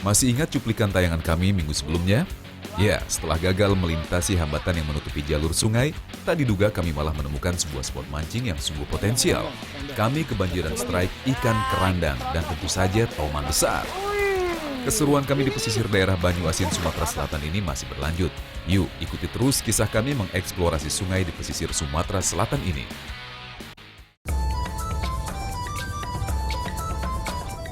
Masih ingat cuplikan tayangan kami minggu sebelumnya? Ya, setelah gagal melintasi hambatan yang menutupi jalur sungai, tak diduga kami malah menemukan sebuah spot mancing yang sungguh potensial. Kami kebanjiran strike ikan kerandang dan tentu saja toman besar. Keseruan kami di pesisir daerah Banyuasin, Sumatera Selatan ini masih berlanjut. Yuk, ikuti terus kisah kami mengeksplorasi sungai di pesisir Sumatera Selatan ini.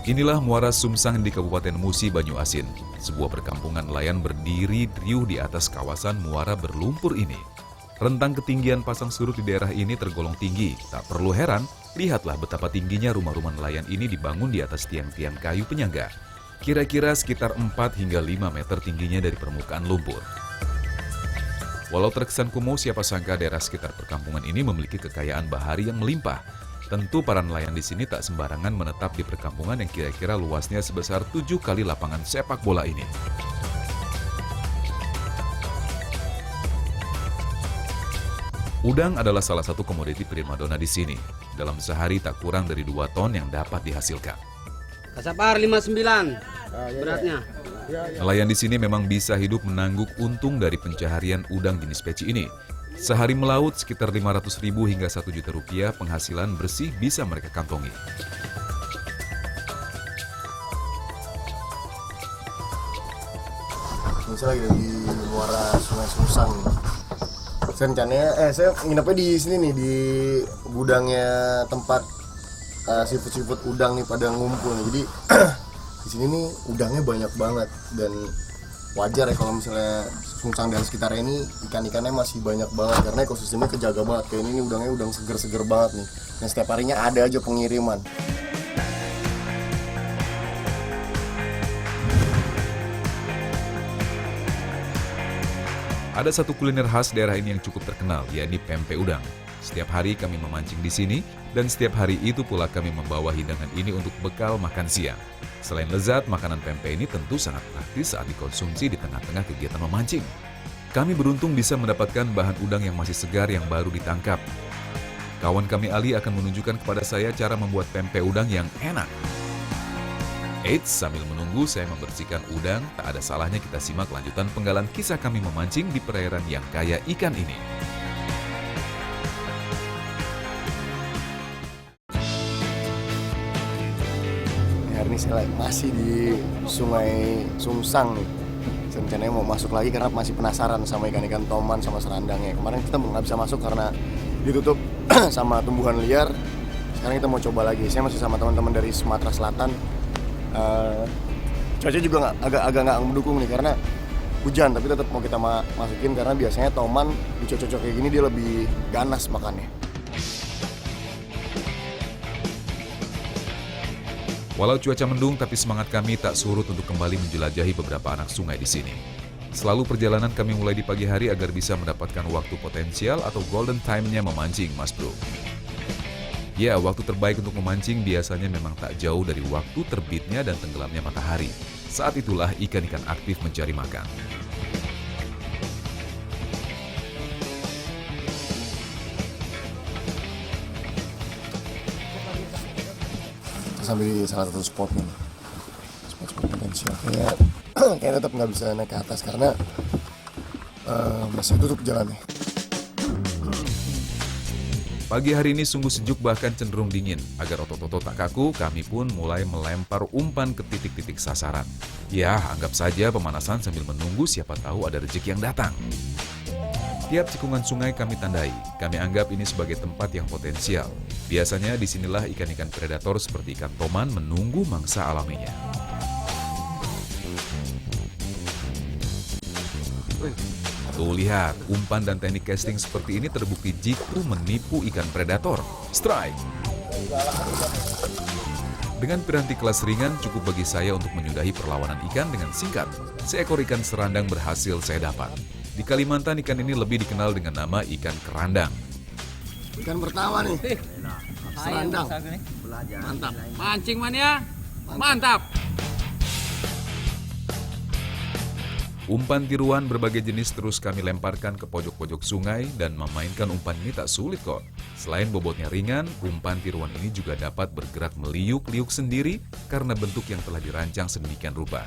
Inilah Muara Sumsang di Kabupaten Musi, Banyuasin. Sebuah perkampungan nelayan berdiri riuh di atas kawasan muara berlumpur ini. Rentang ketinggian pasang surut di daerah ini tergolong tinggi. Tak perlu heran, lihatlah betapa tingginya rumah-rumah nelayan ini dibangun di atas tiang-tiang kayu penyangga. Kira-kira sekitar 4 hingga 5 meter tingginya dari permukaan lumpur. Walau terkesan kumuh, siapa sangka daerah sekitar perkampungan ini memiliki kekayaan bahari yang melimpah. Tentu para nelayan di sini tak sembarangan menetap di perkampungan yang kira-kira luasnya sebesar 7 kali lapangan sepak bola ini. Udang adalah salah satu komoditi primadona di sini. Dalam sehari tak kurang dari 2 ton yang dapat dihasilkan. Kasapar 59 beratnya. Nelayan di sini memang bisa hidup menangguk untung dari pencaharian udang jenis peci ini. Sehari melaut sekitar 500.000 hingga 1 juta rupiah penghasilan bersih bisa mereka kantongi. Ini saya lagi di muara Sungai Sumsang. Saya nginepnya di sini nih, di gudangnya tempat seafood udang nih pada ngumpul nih. Jadi di sini nih udangnya banyak banget dan wajar ya kalau misalnya Sumsang dan sekitarnya ini ikan-ikannya masih banyak banget karena ekosistemnya kejaga banget. Kayak ini udangnya udang seger-seger banget nih. Dan setiap harinya ada aja pengiriman. Ada satu kuliner khas daerah ini yang cukup terkenal, yakni pempek udang. Setiap hari kami memancing di sini, dan setiap hari itu pula kami membawa hidangan ini untuk bekal makan siang. Selain lezat, makanan pempek ini tentu sangat praktis saat dikonsumsi di tengah-tengah kegiatan memancing. Kami beruntung bisa mendapatkan bahan udang yang masih segar yang baru ditangkap. Kawan kami Ali akan menunjukkan kepada saya cara membuat pempek udang yang enak. Eits, sambil menunggu saya membersihkan udang, tak ada salahnya kita simak lanjutan penggalan kisah kami memancing di perairan yang kaya ikan ini. Hari ini saya masih di Sungai Sumsang nih. Saya rencananya mau masuk lagi karena masih penasaran sama ikan-ikan toman sama serandangnya. Kemarin kita nggak bisa masuk karena ditutup sama tumbuhan liar. Sekarang kita mau coba lagi. Saya masih sama teman-teman dari Sumatera Selatan. Cuaca juga agak nggak mendukung nih karena hujan, tapi tetap mau kita masukin karena biasanya toman di cuaca kayak gini dia lebih ganas makannya. Walau cuaca mendung, tapi semangat kami tak surut untuk kembali menjelajahi beberapa anak sungai di sini. Selalu perjalanan kami mulai di pagi hari agar bisa mendapatkan waktu potensial atau golden time-nya memancing, Mas Bro. Ya, waktu terbaik untuk memancing biasanya memang tak jauh dari waktu terbitnya dan tenggelamnya matahari. Saat itulah ikan-ikan aktif mencari makan. Sampai di salah satu spot nih, spot potensial. Kayak tetap nggak bisa naik ke atas karena masih tutup jalannya. Pagi hari ini sungguh sejuk bahkan cenderung dingin. Agar otot-otot tak kaku, kami pun mulai melempar umpan ke titik-titik sasaran. Ya, anggap saja pemanasan sambil menunggu siapa tahu ada rezeki yang datang. Tiap tikungan sungai kami tandai. Kami anggap ini sebagai tempat yang potensial. Biasanya disinilah ikan-ikan predator seperti ikan toman menunggu mangsa alaminya. Tuh lihat, umpan dan teknik casting seperti ini terbukti jitu menipu ikan predator. Strike! Dengan piranti kelas ringan cukup bagi saya untuk menyudahi perlawanan ikan dengan singkat. Seekor ikan serandang berhasil saya dapat. Di Kalimantan ikan ini lebih dikenal dengan nama ikan kerandang. Ikan pertama nih, serandang. Mantap. Mancing mania. Mantap. Umpan tiruan berbagai jenis terus kami lemparkan ke pojok-pojok sungai dan memainkan umpan ini tak sulit kok. Selain bobotnya ringan, umpan tiruan ini juga dapat bergerak meliuk-liuk sendiri karena bentuk yang telah dirancang sedemikian rupa.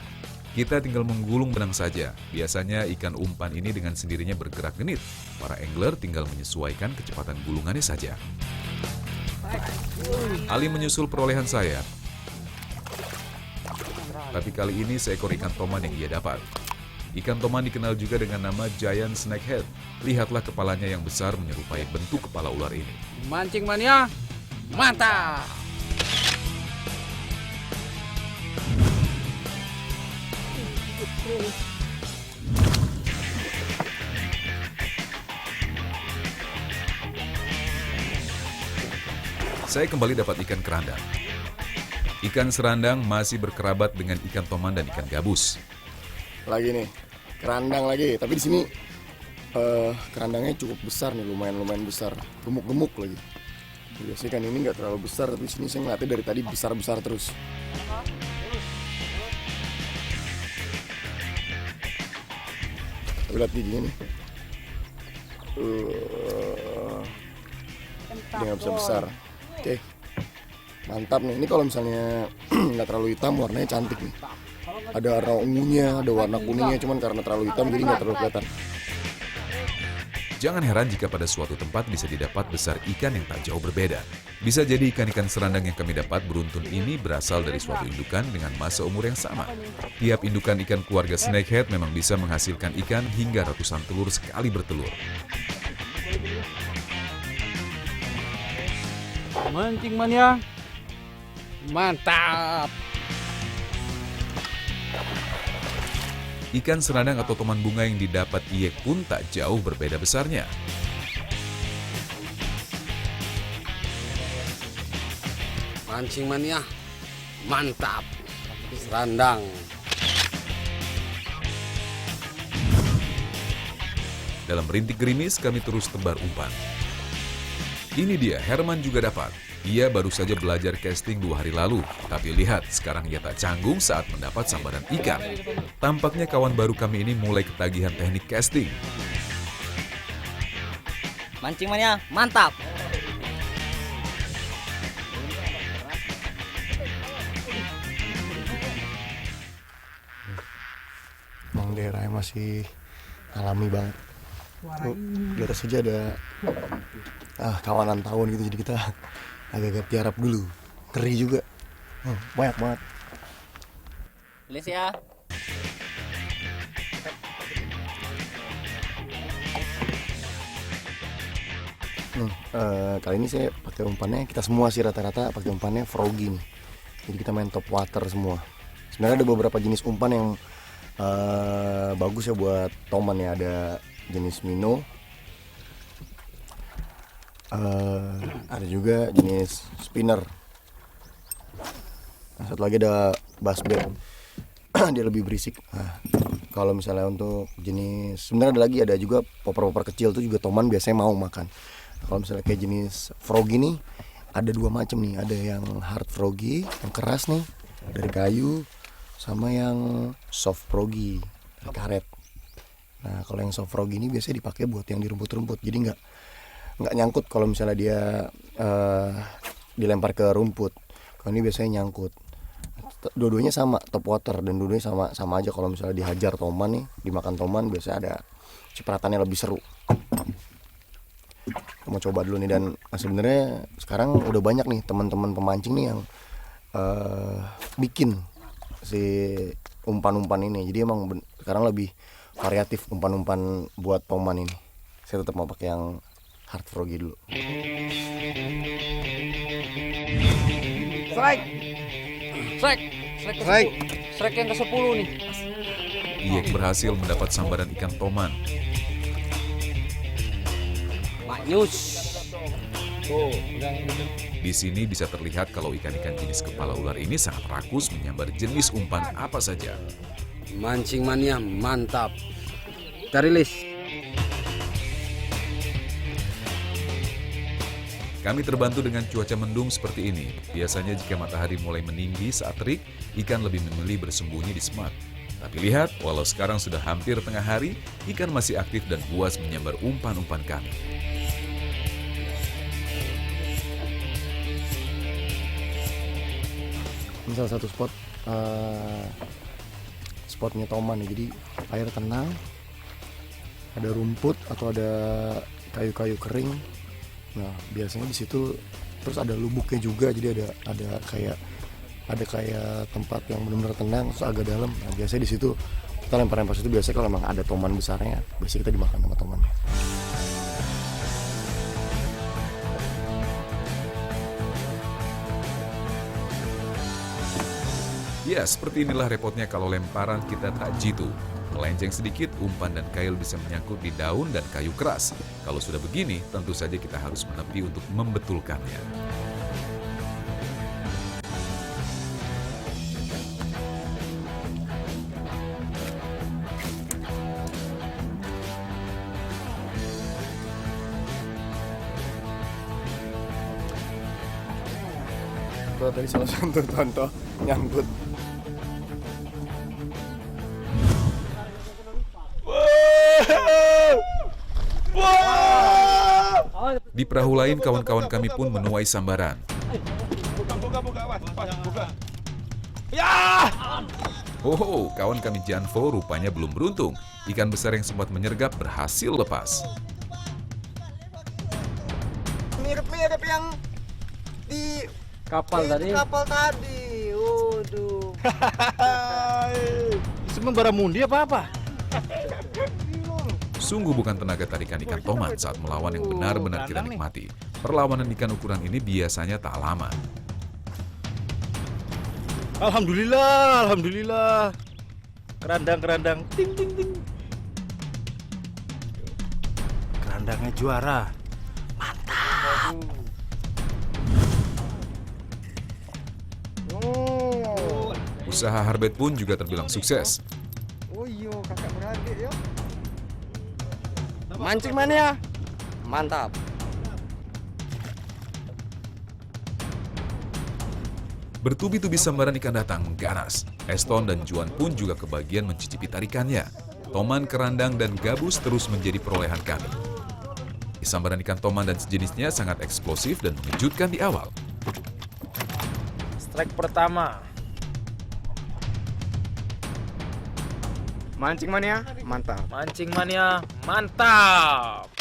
Kita tinggal menggulung benang saja. Biasanya ikan umpan ini dengan sendirinya bergerak genit. Para angler tinggal menyesuaikan kecepatan gulungannya saja. Ali menyusul perolehan saya. Tapi kali ini seekor ikan toman yang ia dapat. Ikan toman dikenal juga dengan nama giant snakehead. Lihatlah kepalanya yang besar menyerupai bentuk kepala ular ini. Mancing mania, mantap. Saya kembali dapat ikan kerandang. Ikan serandang masih berkerabat dengan ikan toman dan ikan gabus. Lagi nih, kerandang lagi. Tapi di sini kerandangnya cukup besar nih, lumayan besar, gemuk-gemuk lagi. Biasanya kan ini nggak terlalu besar, tapi sini saya ngeliatnya dari tadi besar-besar terus. Lihat giginya nih. Dia nggak bisa besar. Oke, mantap nih. Ini kalau misalnya nggak terlalu hitam, warnanya cantik nih. Ada warna ungunya, ada warna kuningnya, cuman karena terlalu hitam jadi nggak terlalu kelihatan. Jangan heran jika pada suatu tempat bisa didapat besar ikan yang tak jauh berbeda. Bisa jadi ikan-ikan serandang yang kami dapat beruntun ini berasal dari suatu indukan dengan masa umur yang sama. Tiap indukan ikan keluarga snakehead memang bisa menghasilkan ikan hingga ratusan telur sekali bertelur. Mancing mania, mantap. Ikan serandang atau toman bunga yang didapat Iyek pun tak jauh berbeda besarnya. Mancing mania, mantap. Serandang. Dalam rintik gerimis kami terus tebar umpan. Ini dia, Herman juga dapat. Ia baru saja belajar casting 2 hari lalu. Tapi lihat, sekarang ia tak canggung saat mendapat sambaran ikan. Tampaknya kawan baru kami ini mulai ketagihan teknik casting. Mancing mania, mantap. Emang daerahnya masih alami banget. Tuh, di atas aja ada kawanan tawon gitu, jadi kita agak-agak tiarap dulu. Keri juga. Banyak banget. Tulis ya. Kali ini saya pakai umpannya, kita semua sih rata-rata pakai umpannya froggy nih. Jadi kita main top water semua. Sebenarnya ada beberapa jenis umpan yang bagus ya buat toman ya. Ada jenis minnow, ada juga jenis spinner. Nah, satu lagi ada buzzbait. Dia lebih berisik. Nah, kalau misalnya untuk jenis, sebenarnya ada juga popper-popper kecil tuh juga toman biasanya mau makan. Kalau misalnya kayak jenis froggy nih, ada 2 macam nih. Ada yang hard froggy, yang keras nih, dari kayu, sama yang soft froggy, dari karet. Nah, kalau yang soft froggy ini biasanya dipakai buat yang di rumput-rumput. Jadi nggak nyangkut kalau misalnya dia dilempar ke rumput. Kalau ini biasanya nyangkut. Dua-duanya sama, top water, dan dua-duanya sama aja. Kalau misalnya dihajar toman nih, dimakan toman, biasanya ada cipratannya lebih seru. Mau coba dulu nih. Dan sebenarnya sekarang udah banyak nih teman-teman pemancing nih yang bikin si umpan-umpan ini. Jadi emang sekarang lebih variatif umpan-umpan buat toman ini. Saya tetap mau pakai yang hard froggy dulu. Strike yang ke-10 nih. Iyek berhasil mendapat sambaran ikan toman. Manyus. Di sini bisa terlihat kalau ikan-ikan jenis kepala ular ini sangat rakus menyambar jenis umpan apa saja. Mancing mania, mantap. Kita rilis. Kami terbantu dengan cuaca mendung seperti ini. Biasanya jika matahari mulai meninggi saat terik, ikan lebih memilih bersembunyi di semak. Tapi lihat, walau sekarang sudah hampir tengah hari, ikan masih aktif dan puas menyambar umpan-umpan kami. Ini salah satu spotnya Toman nih. Jadi air tenang, ada rumput atau ada kayu-kayu kering. Nah biasanya di situ terus ada lubuknya juga, jadi ada kayak tempat yang benar-benar tenang terus agak dalam. Nah biasanya di situ kita lempar-lempar situ, biasanya kalau memang ada toman besarnya biasanya kita dimakan sama tomannya. Ya, seperti inilah repotnya kalau lemparan kita tak jitu. Melenceng sedikit, umpan dan kail bisa menyangkut di daun dan kayu keras. Kalau sudah begini, tentu saja kita harus menepi untuk membetulkannya. Itu tadi salah satu contoh nyangkut. Di perahu lain, kawan-kawan kami pun menuai sambaran. Oh, kawan kami Janvo rupanya belum beruntung. Ikan besar yang sempat menyergap berhasil lepas. Mirip-mirip yang di Kapal tadi. kapal tadi. Waduh. Semua baramundi apa? Sungguh bukan tenaga tarikan ikan toman saat melawan yang benar-benar kita nikmati. Perlawanan ikan ukuran ini biasanya tak lama. Alhamdulillah. Kerandang. Ting. Kerandangnya juara. Usaha Harbet pun juga terbilang sukses. Oh iya, kakak beradik ya. Mancing mania. Mantap. Bertubi-tubi sambaran ikan datang mengganas. Eston dan Juan pun juga kebagian mencicipi tarikannya. Toman, kerandang, dan gabus terus menjadi perolehan kami. Sambaran ikan toman dan sejenisnya sangat eksplosif dan mengejutkan di awal. Strike pertama. Mancing mania. Mantap. Mancing mania, mantap.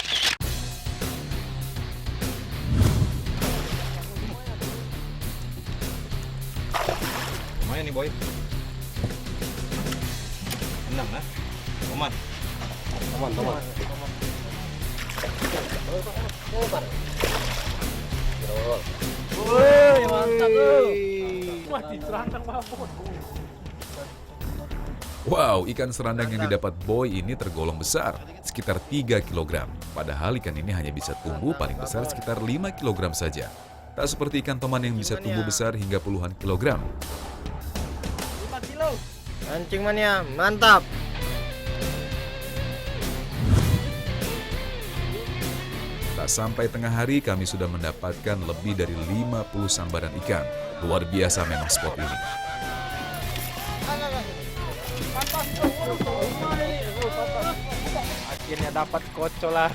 Lumayan nih boy. Enam lah. Toman. Woi, mantap tuh. Wah, diserandang babon. Wow, ikan serandang yang didapat Boy ini tergolong besar, sekitar 3 kg. Padahal ikan ini hanya bisa tumbuh paling besar sekitar 5 kg saja. Tak seperti ikan toman yang bisa tumbuh besar hingga puluhan kilogram. Mancing mania. Mantap. Tak sampai tengah hari kami sudah mendapatkan lebih dari 50 sambaran ikan. Luar biasa memang spot ini. Akhirnya dapat kocol lah.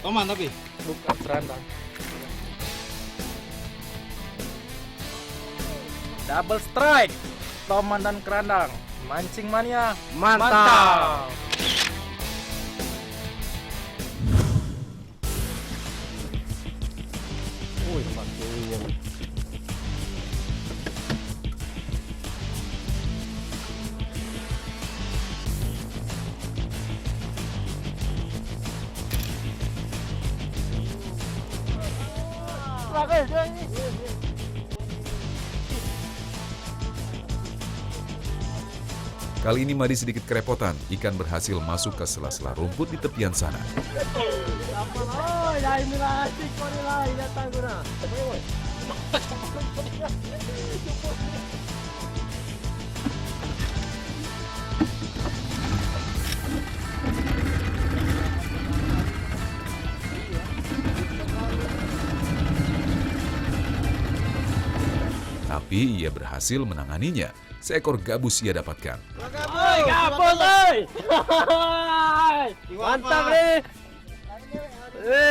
Toman tapi bukan serandang. Double strike. Toman dan kerandang. Mancing mania. Mantap. Kali ini Madi sedikit kerepotan, ikan berhasil masuk ke sela-sela rumput di tepian sana. Tapi ia berhasil menanganinya. Seekor gabus ia dapatkan. Woi, gabus, woi. Mantap nih.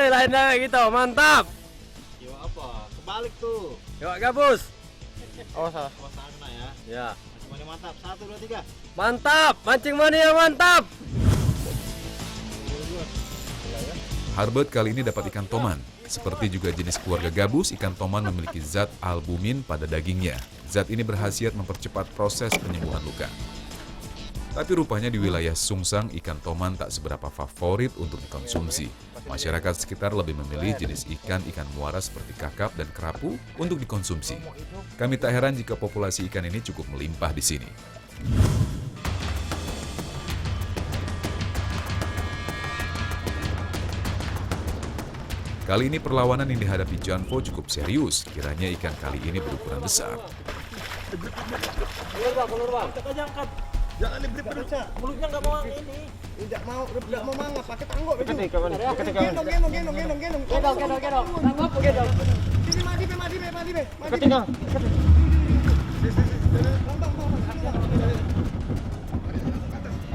Lain lagi gitu, mantap. Yo apa? Kebalik tuh. Yuk, gabus. Oh salah sana ya. Ya. Mantap, mancing mania mantap. Harbert kali ini dapat ikan toman. Seperti juga jenis keluarga gabus, ikan toman memiliki zat albumin pada dagingnya. Zat ini berkhasiat mempercepat proses penyembuhan luka. Tapi rupanya di wilayah Sungsang, ikan toman tak seberapa favorit untuk dikonsumsi. Masyarakat sekitar lebih memilih jenis ikan muara seperti kakap dan kerapu untuk dikonsumsi. Kami tak heran jika populasi ikan ini cukup melimpah di sini. Kali ini perlawanan yang dihadapi Janvo cukup serius. Kiranya ikan kali ini berukuran besar. Jangan diberi perutnya. Mulutnya nggak mau ini. Tidak mau mangap, pakai tanggok itu. Gendong. Tanggok, gendong. Sini madi be. Ketinggal.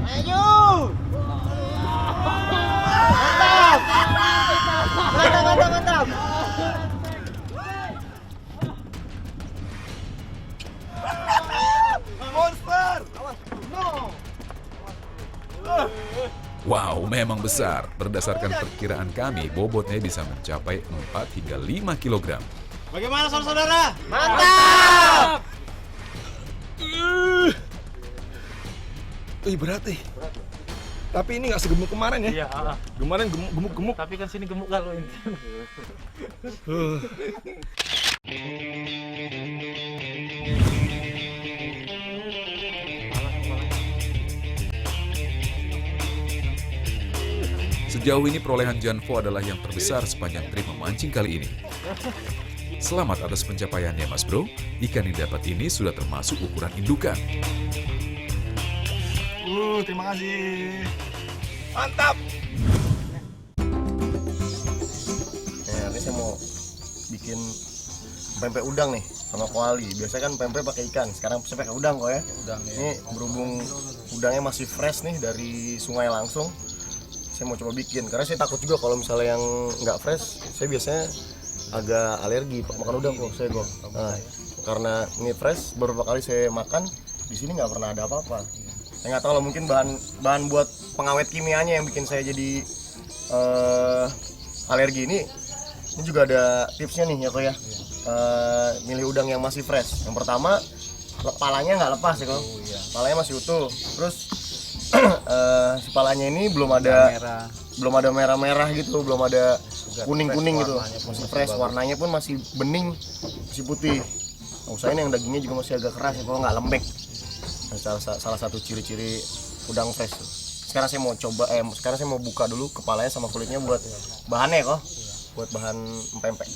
Ayo. Mantap. Monster. Wow, memang besar. Berdasarkan perkiraan kami, bobotnya bisa mencapai 4 hingga 5 kg. Bagaimana saudara-saudara? Mantap. Berat nih. Tapi ini nggak segemuk kemarin ya? Iya. Kemarin gemuk-gemuk. Tapi kan sini gemuk kalau ini. Sejauh ini perolehan Janvo adalah yang terbesar sepanjang trip memancing kali ini. Selamat atas pencapaiannya, Mas Bro. Ikan yang dapat ini sudah termasuk ukuran indukan. Terima kasih. Mantap. Ini saya mau bikin pempek udang nih sama kuali. Biasanya kan pempek pakai ikan, sekarang saya pakai udang kok ya. Ini berhubung udangnya masih fresh nih dari sungai langsung, saya mau coba bikin. Karena saya takut juga kalau misalnya yang nggak fresh, saya biasanya agak alergi makan udang kok saya kok. Nah, karena ini fresh, beberapa kali saya makan di sini nggak pernah ada apa-apa. Saya nggak tahu lah, mungkin bahan buat pengawet kimianya yang bikin saya jadi alergi ini. Ini juga ada tipsnya nih ya kok ya. Milih udang yang masih fresh. Yang pertama, kepalanya nggak lepas ya kok. Kepalanya masih utuh. Terus kepalanya ini belum ada merah-merah gitu, belum ada kuning-kuning gitu. Masih fresh, warnanya pun masih bening, masih putih. Usahain yang dagingnya juga masih agak keras ya kok, nggak lembek. Salah satu ciri-ciri udang fresh. Sekarang saya mau buka dulu kepalanya sama kulitnya buat bahannya kok, buat bahan pempek.